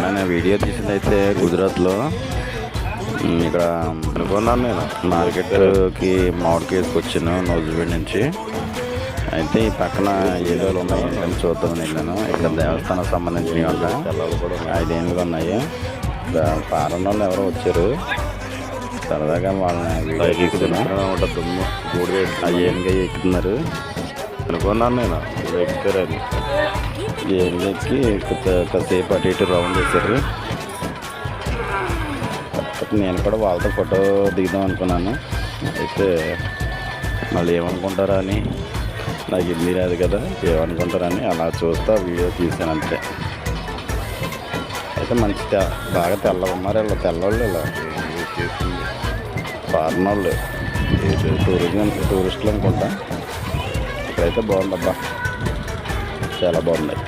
నేను వీడియో తీసింది అయితే గుజరాత్లో. ఇక్కడ అనుకున్నాను నేను మార్కెట్కి మామిడికాయ వేసుకొచ్చాను నూజివీడ్ నుంచి. అయితే ఈ పక్కన ఏదో ఉన్నాయి ఏంటని చూద్దామని వెళ్ళాను. ఇక్కడ దేవస్థానం సంబంధించినవి అంట 5 ఉన్నాయి. ఫారెన్ వాళ్ళు ఎవరో వచ్చారు, సరదాగా వాళ్ళని దుమ్ము ఏనుగా ఎక్కుతున్నారు అనుకున్నాను నేను. ఎక్కుతారని ఏనుగా ఎక్కి కాసేపు అటు ఇటు రౌండ్ వేశారు. నేను కూడా వాళ్ళతో ఫోటో దిగుదాం అనుకున్నాను. అయితే మళ్ళీ ఏమనుకుంటారా అని, నాకు హిందీ రాదు కదా, ఏమనుకుంటారని అలా చూస్తా వీడియో తీసాను అంతే. అయితే మంచి బాగా తెల్లగా తెల్లవాళ్ళు ఇలా ఫారెన్ వాళ్ళు టూరిస్టులు అనుకుంటా. ఇక్కడైతే బాగుందబ్బా, చాలా బాగున్నాయి.